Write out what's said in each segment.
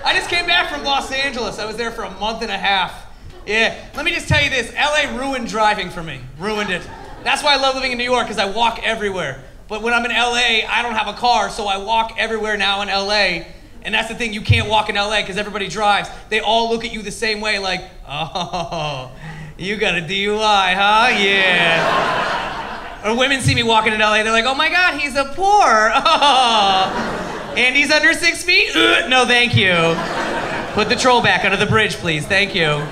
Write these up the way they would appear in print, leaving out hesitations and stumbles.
I just came back from Los Angeles. I was there for a month and a half. Yeah, let me just tell you this. LA ruined driving for me. Ruined it. That's why I love living in New York, because I walk everywhere. But when I'm in LA, I don't have a car, so I walk everywhere now in LA. And that's the thing, you can't walk in LA because everybody drives. They all look at you the same way, like, oh, you got a DUI, huh? Yeah. Or women see me walking in LA, they're like, oh my God, he's a poor. Oh. And he's under 6 feet? No, thank you. Put the troll back under the bridge, please. Thank you.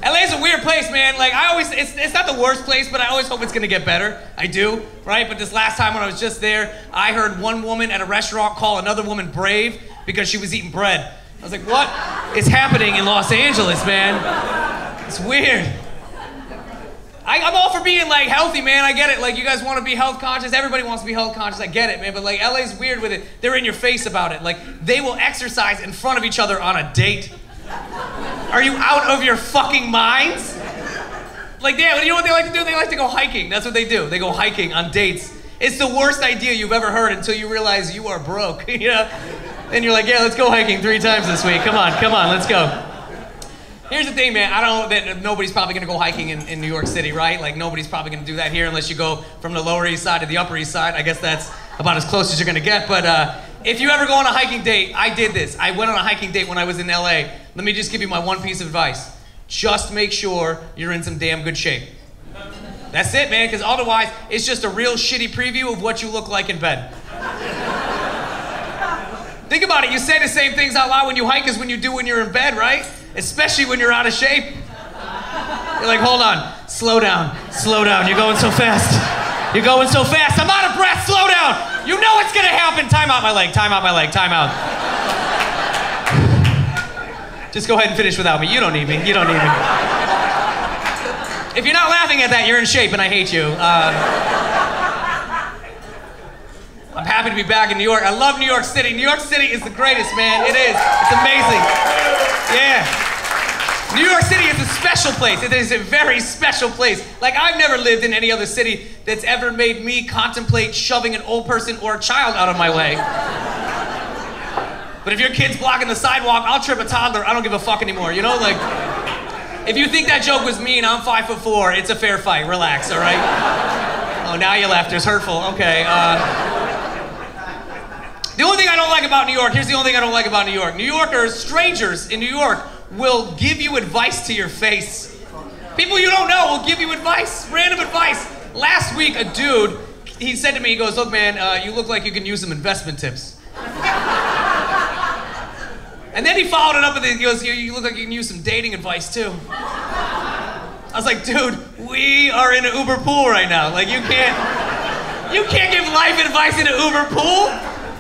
LA's a weird place, man. Like, it's not the worst place, but I always hope it's gonna get better. I do, right? But this last time when I was just there, I heard one woman at a restaurant call another woman brave because she was eating bread. I was like, what is happening in Los Angeles, man? It's weird. I'm all for being, like, healthy, man. I get it. Like, you guys want to be health conscious. Everybody wants to be health conscious. I get it, man. But, like, LA's weird with it. They're in your face about it. Like, they will exercise in front of each other on a date. Are you out of your fucking minds? Like, yeah, you know what they like to do? They like to go hiking. That's what they do. They go hiking on dates. It's the worst idea you've ever heard until you realize you are broke, you know? And you're like, yeah, let's go hiking 3 times this week. Come on, let's go. Here's the thing, man. I don't know that nobody's probably gonna go hiking in New York City, right? Like, nobody's probably gonna do that here unless you go from the Lower East Side to the Upper East Side. I guess that's about as close as you're gonna get. But if you ever go on a hiking date, I did this. I went on a hiking date when I was in LA. Let me just give you my one piece of advice. Just make sure you're in some damn good shape. That's it, man, because otherwise, it's just a real shitty preview of what you look like in bed. Think about it. You say the same things out loud when you hike as when you do when you're in bed, right? Especially when you're out of shape. You're like, hold on, slow down, you're going so fast. You're going so fast, I'm out of breath, slow down. You know it's gonna happen. Time out my leg, time out. Just go ahead and finish without me. You don't need me. If you're not laughing at that, you're in shape and I hate you. I'm happy to be back in New York. I love New York City. New York City is the greatest, man. It is. It's amazing. Yeah. New York City is a special place. It is a very special place. Like, I've never lived in any other city that's ever made me contemplate shoving an old person or a child out of my way. But if your kid's blocking the sidewalk, I'll trip a toddler. I don't give a fuck anymore, you know? Like, if you think that joke was mean, I'm 5'4". It's a fair fight. Relax, all right? Oh, now you laughed. It's hurtful. Okay. The only thing I don't like about New York, here's the only thing I don't like about New York. New Yorkers, strangers in New York, will give you advice to your face. People you don't know will give you advice, random advice. Last week, a dude, he said to me, he goes, look, man, you look like you can use some investment tips. And then he followed it up with it, he goes, you look like you can use some dating advice too. I was like, dude, we are in an Uber pool right now. Like, you can't give life advice in an Uber pool.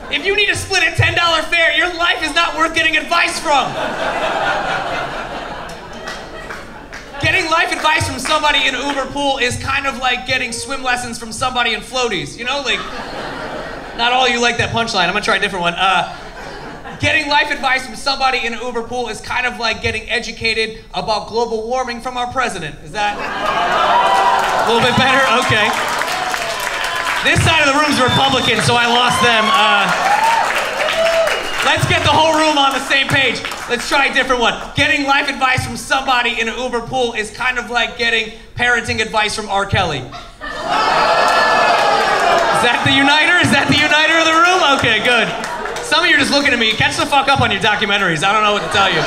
If you need to split a $10 fare, your life is not worth getting advice from. Getting life advice from somebody in an Uber pool is kind of like getting swim lessons from somebody in floaties, you know? Like, not all of you like that punchline. I'm gonna try a different one. Getting life advice from somebody in an Uber pool is kind of like getting educated about global warming from our president. Is that a little bit better? Okay. This side of the room's Republican, so I lost them. Let's get the whole room on the same page. Let's try a different one. Getting life advice from somebody in an Uber pool is kind of like getting parenting advice from R. Kelly. Is that the uniter? Is that the uniter of the room? Okay, good. Some of you are just looking at me. Catch the fuck up on your documentaries. I don't know what to tell you.